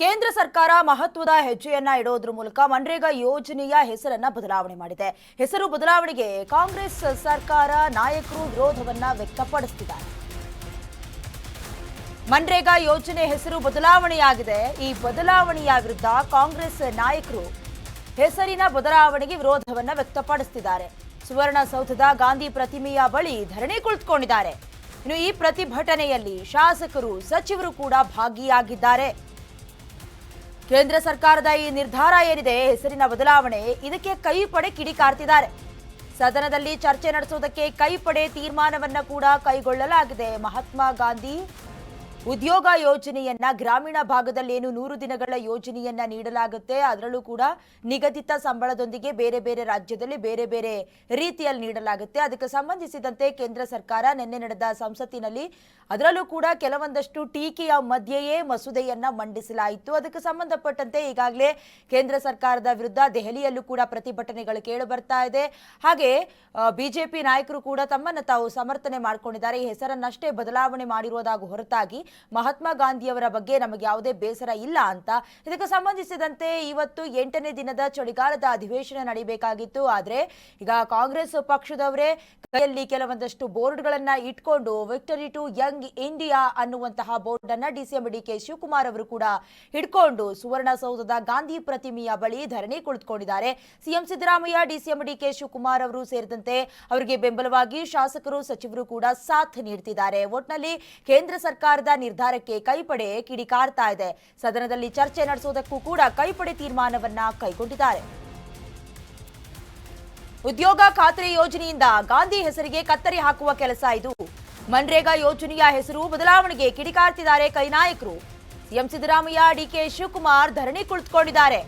ಕೇಂದ್ರ ಸರ್ಕಾರ ಮಹತ್ವದ ಹೆಜ್ಜೆಯನ್ನ ಇಡೋದ್ರ ಮೂಲಕ ಮನ್ರೇಗಾ ಯೋಜನೆಯ ಹೆಸರನ್ನ ಬದಲಾವಣೆ ಮಾಡಿದೆ. ಹೆಸರು ಬದಲಾವಣೆಗೆ ಕಾಂಗ್ರೆಸ್ ಸರ್ಕಾರ ನಾಯಕರು ವಿರೋಧವನ್ನ ವ್ಯಕ್ತಪಡಿಸುತ್ತಿದ್ದಾರೆ. ಮನ್ರೇಗಾ ಯೋಜನೆ ಹೆಸರು ಬದಲಾವಣೆಯಾಗಿದೆ. ಈ ಬದಲಾವಣೆಯ ವಿರುದ್ಧ ಕಾಂಗ್ರೆಸ್ ನಾಯಕರು ಹೆಸರಿನ ಬದಲಾವಣೆಗೆ ವಿರೋಧವನ್ನ ವ್ಯಕ್ತಪಡಿಸುತ್ತಿದ್ದಾರೆ. ಸುವರ್ಣಸೌಧದ ಗಾಂಧಿ ಪ್ರತಿಮೆಯ ಬಳಿ ಧರಣಿ ಕುಳಿತುಕೊಂಡಿದ್ದಾರೆ. ಇನ್ನು ಈ ಪ್ರತಿಭಟನೆಯಲ್ಲಿ ಶಾಸಕರು, ಸಚಿವರು ಕೂಡ ಭಾಗಿಯಾಗಿದ್ದಾರೆ. ಕೇಂದ್ರ ಸರ್ಕಾರದ ಈ ನಿರ್ಧಾರ ಏನಿದೆ, ಹೆಸರಿನ ಬದಲಾವಣೆ, ಇದಕ್ಕೆ ಕೈಪಡೆ ಕಿಡಿಕಾರ್ತಿದ್ದಾರೆ. ಸದನದಲ್ಲಿ ಚರ್ಚೆ ನಡೆಸುವುದಕ್ಕೆ ಕೈಪಡೆ ತೀರ್ಮಾನವನ್ನ ಕೂಡ ಕೈಗೊಳ್ಳಲಾಗಿದೆ. ಮಹಾತ್ಮ ಗಾಂಧಿ ಉದ್ಯೋಗ ಯೋಜನೆಯನ್ನ ಗ್ರಾಮೀಣ ಭಾಗದಲ್ಲಿ ಏನು 100 ದಿನಗಳ ಯೋಜನೆಯನ್ನ ನೀಡಲಾಗುತ್ತೆ, ಅದರಲ್ಲೂ ಕೂಡ ನಿಗದಿತ ಸಂಬಳದೊಂದಿಗೆ ಬೇರೆ ಬೇರೆ ರಾಜ್ಯದಲ್ಲಿ ಬೇರೆ ಬೇರೆ ರೀತಿಯಲ್ಲಿ ನೀಡಲಾಗುತ್ತೆ. ಅದಕ್ಕೆ ಸಂಬಂಧಿಸಿದಂತೆ ಕೇಂದ್ರ ಸರ್ಕಾರ ನಿನ್ನೆ ನಡೆದ ಸಂಸತ್ತಿನಲ್ಲಿ ಅದರಲ್ಲೂ ಕೂಡ ಕೆಲವೊಂದಷ್ಟು ಟೀಕೆಯ ಮಧ್ಯೆಯೇ ಮಸೂದೆಯನ್ನ ಮಂಡಿಸಲಾಯಿತು. ಅದಕ್ಕೆ ಸಂಬಂಧಪಟ್ಟಂತೆ ಈಗಾಗಲೇ ಕೇಂದ್ರ ಸರ್ಕಾರದ ವಿರುದ್ಧ ದೆಹಲಿಯಲ್ಲೂ ಕೂಡ ಪ್ರತಿಭಟನೆಗಳು ಕೇಳಿ ಬರ್ತಾ ಇದೆ. ಹಾಗೆ ಬಿಜೆಪಿ ನಾಯಕರು ಕೂಡ ತಮ್ಮನ್ನು ತಾವು ಸಮರ್ಥನೆ ಮಾಡಿಕೊಂಡಿದ್ದಾರೆ. ಈ ಹೆಸರನ್ನಷ್ಟೇ ಬದಲಾವಣೆ ಮಾಡಿರುವುದಾಗಿ ಹೊರತಾಗಿ ಮಹಾತ್ಮ ಗಾಂಧಿಯವರ ಬಗ್ಗೆ ನಮಗೆ ಯಾವುದೇ ಬೇಸರ ಇಲ್ಲ ಅಂತ. ಇದಕ್ಕೆ ಸಂಬಂಧಿಸಿದಂತೆ ಇವತ್ತು 8ನೇ ದಿನದ ಚಳಿಗಾಲದ ಅಧಿವೇಶನ ನಡೆಯಬೇಕಾಗಿತ್ತು. ಆದರೆ ಈಗ ಕಾಂಗ್ರೆಸ್ ಪಕ್ಷದವರೇ ಕೈಯಲ್ಲಿ ಕೆಲವೊಂದಷ್ಟು ಬೋರ್ಡ್ಗಳನ್ನ ಇಟ್ಕೊಂಡು ವಿಕ್ಟರಿ ಟು ಯಂಗ್ ಇಂಡಿಯಾ ಅನ್ನುವಂತಹ ಬೋರ್ಡ್ ಅನ್ನ ಡಿಸಿಎಂ ಡಿಕೆ ಶಿವಕುಮಾರ್ ಅವರು ಕೂಡ ಹಿಡ್ಕೊಂಡು ಸುವರ್ಣಸೌಧದ ಗಾಂಧಿ ಪ್ರತಿಮೆಯ ಬಳಿ ಧರಣಿ ಕುಳಿತುಕೊಂಡಿದ್ದಾರೆ. ಸಿಎಂ ಸಿದ್ದರಾಮಯ್ಯ, ಡಿಸಿಎಂ ಡಿಕೆ ಶಿವಕುಮಾರ್ ಅವರು ಸೇರಿದಂತೆ ಅವರಿಗೆ ಬೆಂಬಲವಾಗಿ ಶಾಸಕರು, ಸಚಿವರು ಕೂಡ ಸಾಥ್ ನೀಡುತ್ತಿದ್ದಾರೆ. ಒಟ್ನಲ್ಲಿ ಕೇಂದ್ರ ಸರ್ಕಾರದ ನಿರ್ಧಾರಕ್ಕೆ ಕೈಪಡೆ ಕಿಡಿಕಾರ್ತಾ ಇದೆ. ಸದನದಲ್ಲಿ ಚರ್ಚೆ ನಡೆಸುವುದಕ್ಕೂ ಕೂಡ ಕೈಪಡೆ ತೀರ್ಮಾನವನ್ನ ಕೈಗೊಂಡಿದ್ದಾರೆ. ಉದ್ಯೋಗ ಖಾತ್ರಿ ಯೋಜನೆಯಿಂದ ಗಾಂಧಿ ಹೆಸರಿಗೆ ಕತ್ತರಿ ಹಾಕುವ ಕೆಲಸ ಇದು. ಮನ್ರೇಗಾ ಯೋಜನೆಯ ಹೆಸರು ಬದಲಾವಣೆಗೆ ಕಿಡಿಕಾರ್ತಿದ್ದಾರೆ ಕೈ ನಾಯಕರು. ಸಿಎಂ ಸಿದ್ದರಾಮಯ್ಯ, ಡಿಕೆ ಶಿವಕುಮಾರ್ ಧರಣಿ ಕುಳಿತುಕೊಂಡಿದ್ದಾರೆ.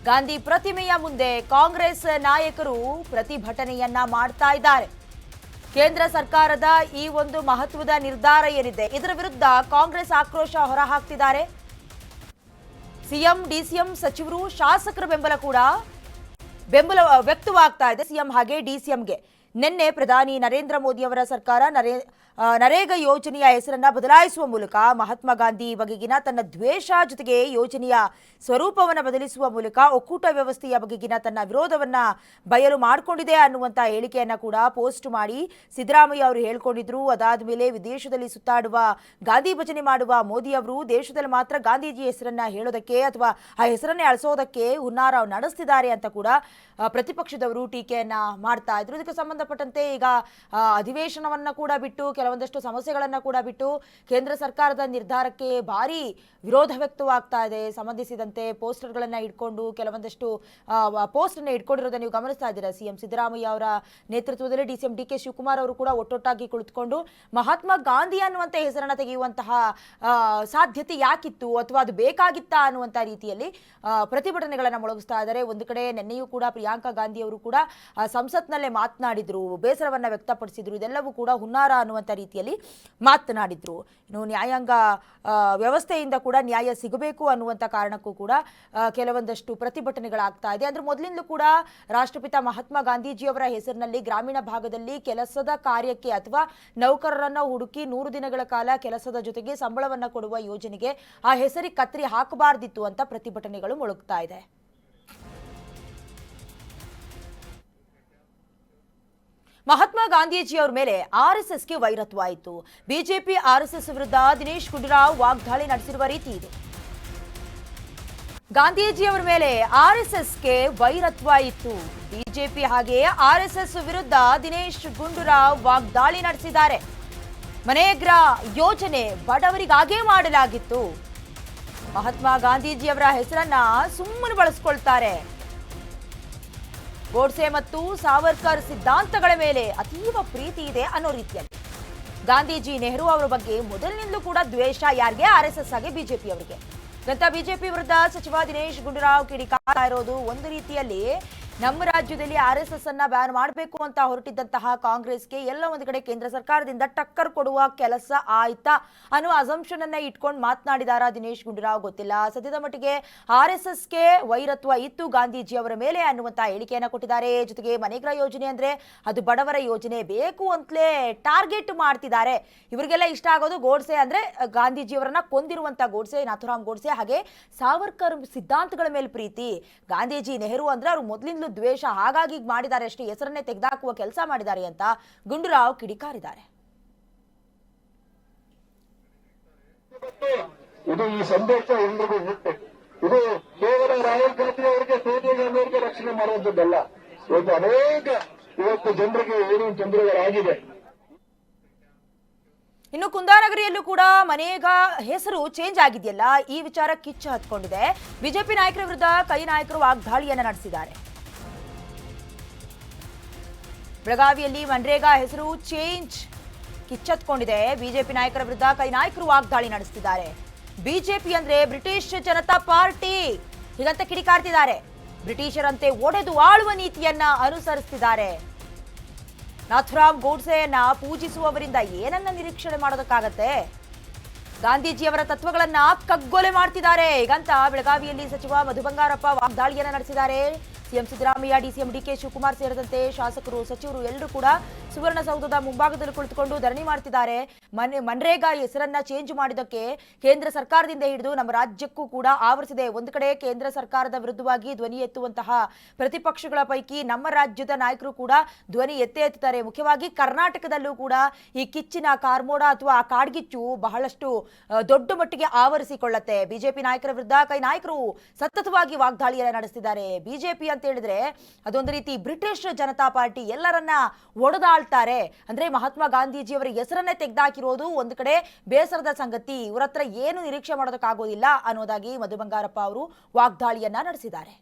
ಗಾಂಧಿ ಪ್ರತಿಮೆಯ ಮುಂದೆ ಕಾಂಗ್ರೆಸ್ ನಾಯಕರು ಪ್ರತಿಭಟನೆಯನ್ನ ಮಾಡ್ತಾ ಇದ್ದಾರೆ. ಕೇಂದ್ರ ಸರ್ಕಾರದ ಈ ಒಂದು ಮಹತ್ವದ ನಿರ್ಧಾರ ಏನಿದೆ, ಇದರ ವಿರುದ್ಧ ಕಾಂಗ್ರೆಸ್ ಆಕ್ರೋಶ ಹೊರಹಾಕ್ತಿದ್ದಾರೆ. ಸಿಎಂ, ಡಿಸಿಎಂ, ಸಚಿವರು, ಶಾಸಕರ ಬೆಂಬಲ ವ್ಯಕ್ತವಾಗ್ತಾ ಇದೆ ಸಿಎಂ ಹಾಗೆ ಡಿಸಿಎಂಗೆ. ನಿನ್ನೆ ಪ್ರಧಾನಿ ನರೇಂದ್ರ ಮೋದಿ ಅವರ ಸರ್ಕಾರ ನರೇಗಾ ಯೋಜನೆಯ ಹೆಸರನ್ನ ಬದಲಾಯಿಸುವ ಮೂಲಕ ಮಹಾತ್ಮ ಗಾಂಧಿ ಬಗೆಗಿನ ತನ್ನ ದ್ವೇಷ, ಜೊತೆಗೆ ಯೋಜನೆಯ ಸ್ವರೂಪವನ್ನು ಬದಲಿಸುವ ಮೂಲಕ ಒಕ್ಕೂಟ ವ್ಯವಸ್ಥೆಯ ಬಗೆಗಿನ ತನ್ನ ವಿರೋಧವನ್ನ ಬಯಲು ಮಾಡಿಕೊಂಡಿದೆ ಅನ್ನುವಂಥ ಹೇಳಿಕೆಯನ್ನ ಕೂಡ ಪೋಸ್ಟ್ ಮಾಡಿ ಸಿದ್ದರಾಮಯ್ಯ ಅವರು ಹೇಳ್ಕೊಂಡಿದ್ರು. ಅದಾದ ಮೇಲೆ ವಿದೇಶದಲ್ಲಿ ಸುತ್ತಾಡುವ, ಗಾಂಧಿ ಭಜನೆ ಮಾಡುವ ಮೋದಿ ಅವರು ದೇಶದಲ್ಲಿ ಮಾತ್ರ ಗಾಂಧೀಜಿ ಹೆಸರನ್ನ ಹೇಳೋದಕ್ಕೆ ಅಥವಾ ಆ ಹೆಸರನ್ನೇ ಅಳಿಸೋದಕ್ಕೆ ಹುನ್ನಾರ ನಡೆಸ್ತಿದ್ದಾರೆ ಅಂತ ಕೂಡ ಪ್ರತಿಪಕ್ಷದವರು ಟೀಕೆಯನ್ನ ಮಾಡ್ತಾ ಇದ್ರು. ಇದಕ್ಕೆ ಸಂಬಂಧಪಟ್ಟಂತೆ ಈಗ ಅಧಿವೇಶನವನ್ನ ಕೂಡ ಬಿಟ್ಟು, ಕೆಲವೊಂದಷ್ಟು ಸಮಸ್ಯೆಗಳನ್ನ ಕೂಡ ಬಿಟ್ಟು ಕೇಂದ್ರ ಸರ್ಕಾರದ ನಿರ್ಧಾರಕ್ಕೆ ಭಾರಿ ವಿರೋಧ ವ್ಯಕ್ತವಾಗ್ತಾ ಇದೆ. ಸಂಬಂಧಿಸಿದಂತೆ ಪೋಸ್ಟರ್ಗಳನ್ನ ಇಟ್ಕೊಂಡು ಕೆಲವೊಂದಷ್ಟು ಪೋಸ್ಟ್ ಅನ್ನ ಇಟ್ಕೊಂಡಿರೋದನ್ನ ನೀವು ಗಮನಿಸ್ತಾ ಇದ್ದೀರಾ. ಸಿಎಂ ಸಿದ್ದರಾಮಯ್ಯ ಅವರ ನೇತೃತ್ವದಲ್ಲಿ ಡಿಸಿಎಂ ಡಿಕೆ ಶಿವಕುಮಾರ್ ಅವರು ಕೂಡ ಒಟ್ಟೊಟ್ಟಾಗಿ ಕುಳಿತುಕೊಂಡು ಮಹಾತ್ಮ ಗಾಂಧಿ ಅನ್ನುವಂಥ ಹೆಸರನ್ನ ತೆಗೆಯುವಂತಹ ಸಾಧ್ಯತೆ ಯಾಕಿತ್ತು ಅಥವಾ ಅದು ಬೇಕಾಗಿತ್ತಾ ಅನ್ನುವಂಥ ರೀತಿಯಲ್ಲಿ ಪ್ರತಿಭಟನೆಗಳನ್ನ ಮೊಳಗಿಸ್ತಾ ಇದ್ದಾರೆ. ಒಂದು ಕಡೆ ನಿನ್ನೆಯೂ ಕೂಡ ಪ್ರಿಯಾಂಕಾ ಗಾಂಧಿ ಅವರು ಕೂಡ ಸಂಸತ್ನಲ್ಲೇ ಮಾತನಾಡಿದ್ರು, ಬೇಸರವನ್ನ ವ್ಯಕ್ತಪಡಿಸಿದ್ರು. ಇದೆಲ್ಲವೂ ಕೂಡ ಹುನ್ನಾರ ಅನ್ನುವಂಥ ರೀತಿಯಲ್ಲಿ ಮಾತನಾಡಿದ್ರು. ಇನ್ನು ನ್ಯಾಯಾಂಗ ವ್ಯವಸ್ಥೆಯಿಂದ ಕೂಡ ನ್ಯಾಯ ಸಿಗಬೇಕು ಅನ್ನುವಂಥ ಕಾರಣಕ್ಕೂ ಕೂಡ ಕೆಲವೊಂದಷ್ಟು ಪ್ರತಿಭಟನೆಗಳಾಗ್ತಾ ಇದೆ. ಅಂದ್ರೆ ಮೊದಲಿಂದಲೂ ಕೂಡ ರಾಷ್ಟ್ರಪಿತ ಮಹಾತ್ಮ ಗಾಂಧೀಜಿಯವರ ಹೆಸರಿನಲ್ಲಿ ಗ್ರಾಮೀಣ ಭಾಗದಲ್ಲಿ ಕೆಲಸದ ಕಾರ್ಯಕ್ಕೆ ಅಥವಾ ನೌಕರರನ್ನ ಹುಡುಕಿ 100 ದಿನಗಳ ಕಾಲ ಕೆಲಸದ ಜೊತೆಗೆ ಸಂಬಳವನ್ನ ಕೊಡುವ ಯೋಜನೆಗೆ ಆ ಹೆಸರಿಗೆ ಕತ್ತರಿ ಹಾಕಬಾರ್ದಿತ್ತು ಅಂತ ಪ್ರತಿಭಟನೆಗಳು ಮೊಳಗ್ತಾ ಇದೆ. ಮಹಾತ್ಮ ಗಾಂಧೀಜಿಯವರ ಮೇಲೆ ಆರ್ಎಸ್ಎಸ್ಗೆ ವೈರತ್ವ ಆಯಿತು. ಬಿಜೆಪಿ ಆರ್ಎಸ್ಎಸ್ ವಿರುದ್ಧ ದಿನೇಶ್ ಗುಂಡೂರಾವ್ ವಾಗ್ದಾಳಿ ನಡೆಸಿರುವ ರೀತಿ ಇದೆ. ಗಾಂಧೀಜಿಯವರ ಮೇಲೆ ಆರ್ಎಸ್ಎಸ್ಗೆ ವೈರತ್ವ ಇತ್ತು. ಬಿಜೆಪಿ ಹಾಗೆ ಆರ್ಎಸ್ಎಸ್ ವಿರುದ್ಧ ದಿನೇಶ್ ಗುಂಡೂರಾವ್ ವಾಗ್ದಾಳಿ ನಡೆಸಿದ್ದಾರೆ. ಮನ್ರೇಗಾ ಯೋಜನೆ ಬಡವರಿಗಾಗೇ ಮಾಡಲಾಗಿತ್ತು. ಮಹಾತ್ಮ ಗಾಂಧೀಜಿಯವರ ಹೆಸರನ್ನ ಸುಮ್ಮನೆ ಬಳಸ್ಕೊಳ್ತಾರೆ. ಗೋಡ್ಸೆ ಮತ್ತು ಸಾವರ್ಕರ್ ಸಿದ್ಧಾಂತಗಳ ಮೇಲೆ ಅತೀವ ಪ್ರೀತಿ ಇದೆ ಅನ್ನೋ ರೀತಿಯಲ್ಲಿ ಗಾಂಧೀಜಿ, ನೆಹರು ಅವರ ಬಗ್ಗೆ ಮೊದಲಿನಿಂದಲೂ ಕೂಡ ದ್ವೇಷ. ಯಾರಿಗೆ? ಆರ್ಎಸ್ಎಸ್ ಹಾಗೆ ಬಿಜೆಪಿ ಅವರಿಗೆ. ಬಿಜೆಪಿ ವಿರುದ್ಧ ಸಚಿವ ದಿನೇಶ್ ಗುಂಡೂರಾವ್ ಕಿಡಿಕಾರ್ತಾ ಇರೋದು ಒಂದು ರೀತಿಯಲ್ಲಿ ನಮ್ಮ ರಾಜ್ಯದಲ್ಲಿ RSS ಅನ್ನ ಬ್ಯಾನ್ ಮಾಡಬೇಕು ಅಂತ ಹೊರಟಿದ್ದಂತಹ ಕಾಂಗ್ರೆಸ್ಗೆ ಎಲ್ಲ ಒಂದು ಕಡೆ ಕೇಂದ್ರ ಸರ್ಕಾರದಿಂದ ಟಕ್ಕರ್ ಕೊಡುವ ಕೆಲಸ ಆಯ್ತಾ ಅನ್ನುವ ಅಸಂಪ್ಷನ್ ಅನ್ನ ಇಟ್ಕೊಂಡು ಮಾತನಾಡಿದಾರ ದಿನೇಶ್ ಗುಂಡೂರಾವ್ ಗೊತ್ತಿಲ್ಲ. ಸದ್ಯದ ಮಟ್ಟಿಗೆ RSSಗೆ ವೈರತ್ವ ಇತ್ತು ಗಾಂಧೀಜಿ ಅವರ ಮೇಲೆ ಅನ್ನುವಂತ ಹೇಳಿಕೆಯನ್ನ ಕೊಟ್ಟಿದ್ದಾರೆ. ಜೊತೆಗೆ ಮನೆಗ್ರ ಯೋಜನೆ ಅಂದ್ರೆ ಅದು ಬಡವರ ಯೋಜನೆ, ಬೇಕು ಅಂತಲೇ ಟಾರ್ಗೆಟ್ ಮಾಡ್ತಿದ್ದಾರೆ. ಇವರಿಗೆಲ್ಲ ಇಷ್ಟ ಆಗೋದು ಗೋಡ್ಸೆ ಅಂದ್ರೆ ಗಾಂಧೀಜಿಯವರನ್ನ ಕೊಂದಿರುವಂತ ಗೋಡ್ಸೆ, ನಾಥುರಾಮ್ ಗೋಡ್ಸೆ, ಹಾಗೆ ಸಾವರ್ಕರ್ ಸಿದ್ಧಾಂತಗಳ ಮೇಲೆ ಪ್ರೀತಿ. ಗಾಂಧೀಜಿ ನೆಹರು ಅಂದ್ರೆ ಅವರು ಮೊದಲಿಂದಲೂ ದ್ವೇಷ, ಹಾಗಾಗಿ ಮಾಡಿದ್ದಾರೆ ಅಷ್ಟೇ, ಹೆಸರನ್ನೇ ತೆಗೆದಾಕುವ ಕೆಲಸ ಮಾಡಿದ್ದಾರೆ ಅಂತ ಗುಂಡೂರಾವ್ ಕಿಡಿಕಾರಿದ್ದಾರೆ. ಇದು ಈ ಸಂದೇಶ ಎಲ್ರಿಗೂ ಇರುತ್ತೆ. ಇದು ಕೇವಲ ರಾಹುಲ್ ಗಾಂಧಿ ಅವರಿಗೆ, ಸೋನಿಯಾ ಗಾಂಧಿ ಅವರಿಗೆ ರಕ್ಷಣೆ ಮಾಡುವಂತದ್ದಲ್ಲ. ಇವತ್ತು ಜನರಿಗೆ ಏನೇನು ತೊಂದರೆಗಳಾಗಿದೆ. ಇನ್ನು ಕುಂದಾನಗರಿಯಲ್ಲೂ ಕೂಡ ಮನೇಗ ಹೆಸರು ಚೇಂಜ್ ಆಗಿದೆಯಲ್ಲ, ಈ ವಿಚಾರ ಕಿಚ್ಚು ಹತ್ಕೊಂಡಿದೆ. ಬಿಜೆಪಿ ನಾಯಕರ ವಿರುದ್ಧ ಕೈ ನಾಯಕರು ವಾಗ್ದಾಳಿಯನ್ನ ನಡೆಸಿದ್ದಾರೆ. ಬೆಳಗಾವಿಯಲ್ಲಿ ಮನ್ರೇಗಾ ಹೆಸರು ಚೇಂಜ್ ಕಿಚ್ಚತ್ಕೊಂಡಿದೆ. ಬಿಜೆಪಿ ನಾಯಕರ ವಿರುದ್ಧ ಕೈ ನಾಯಕರು ವಾಗ್ದಾಳಿ ನಡೆಸುತ್ತಿದ್ದಾರೆ. ಬಿಜೆಪಿ ಅಂದ್ರೆ ಬ್ರಿಟಿಷ್ ಜನತಾ ಪಾರ್ಟಿ ಹೀಗಂತ ಕಿಡಿಕಾರ್ತಿದ್ದಾರೆ. ಬ್ರಿಟಿಷರಂತೆ ಒಡೆದು ಆಳುವ ನೀತಿಯನ್ನ ಅನುಸರಿಸುತ್ತಿದ್ದಾರೆ. ನಾಥುರಾಮ್ ಗೋಡ್ಸೆಯನ್ನ ಪೂಜಿಸುವವರಿಂದ ಏನನ್ನ ನಿರೀಕ್ಷಣೆ ಮಾಡೋದಕ್ಕಾಗತ್ತೆ? ಗಾಂಧೀಜಿಯವರ ತತ್ವಗಳನ್ನ ಕಗ್ಗೊಲೆ ಮಾಡ್ತಿದ್ದಾರೆ ಹೀಗಂತ ಬೆಳಗಾವಿಯಲ್ಲಿ ಸಚಿವ ಮಧು ಬಂಗಾರಪ್ಪ ವಾಗ್ದಾಳಿಯನ್ನ ನಡೆಸಿದ್ದಾರೆ. ಸಿಎಂ ಸಿದ್ದರಾಮಯ್ಯ, ಡಿಸಿಎಂ ಡಿಕೆ ಶಿವಕುಮಾರ್ ಸೇರಿದಂತೆ ಶಾಸಕರು, ಸಚಿವರು ಎಲ್ಲರೂ ಕೂಡ ಸುವರ್ಣಸೌಧದ ಮುಂಭಾಗದಲ್ಲಿ ಕುಳಿತುಕೊಂಡು ಧರಣಿ ಮಾಡ್ತಿದ್ದಾರೆ. ಮನ್ರೇಗಾ ಹೆಸರನ್ನ ಚೇಂಜ್ ಮಾಡಿದಕ್ಕೆ ಕೇಂದ್ರ ಸರ್ಕಾರದಿಂದ ಹಿಡಿದು ನಮ್ಮ ರಾಜ್ಯಕ್ಕೂ ಕೂಡ ಆವರಿಸಿದೆ. ಒಂದು ಕಡೆ ಕೇಂದ್ರ ಸರ್ಕಾರದ ವಿರುದ್ಧವಾಗಿ ಧ್ವನಿ ಎತ್ತುವಂತಹ ಪ್ರತಿಪಕ್ಷಗಳ ಪೈಕಿ ನಮ್ಮ ರಾಜ್ಯದ ನಾಯಕರು ಕೂಡ ಧ್ವನಿ ಎತ್ತುತ್ತಾರೆ. ಮುಖ್ಯವಾಗಿ ಕರ್ನಾಟಕದಲ್ಲೂ ಕೂಡ ಈ ಕಿಚ್ಚಿನ ಕಾರ್ಮೋಡ ಅಥವಾ ಕಾಡ್ಗಿಚ್ಚು ಬಹಳಷ್ಟು ದೊಡ್ಡ ಮಟ್ಟಿಗೆ ಆವರಿಸಿಕೊಳ್ಳುತ್ತೆ. ಬಿಜೆಪಿ ನಾಯಕರ ವಿರುದ್ಧ ಕೈ ನಾಯಕರು ಸತತವಾಗಿ ವಾಗ್ದಾಳಿಯನ್ನು ನಡೆಸಿದ್ದಾರೆ. ಬಿಜೆಪಿ ಅಂತ ಹೇಳಿದ್ರೆ ಅದೊಂದು ರೀತಿ ಬ್ರಿಟಿಷ್ ಜನತಾ ಪಾರ್ಟಿ, ಎಲ್ಲರನ್ನ ಒಡೆದಾಳ್ತಾರೆ. ಅಂದ್ರೆ ಮಹಾತ್ಮ ಗಾಂಧೀಜಿಯವರ ಹೆಸರನ್ನೇ ತೆಗೆದಾಕಿರೋದು ಒಂದು ಕಡೆ ಬೇಸರದ ಸಂಗತಿ. ಇವರ ಹತ್ರ ಏನು ನಿರೀಕ್ಷೆ ಮಾಡೋದಕ್ಕಾಗೋದಿಲ್ಲ ಅನ್ನೋದಾಗಿ ಮಧು ಬಂಗಾರಪ್ಪ ಅವರು ವಾಗ್ದಾಳಿಯನ್ನ ನಡೆಸಿದ್ದಾರೆ.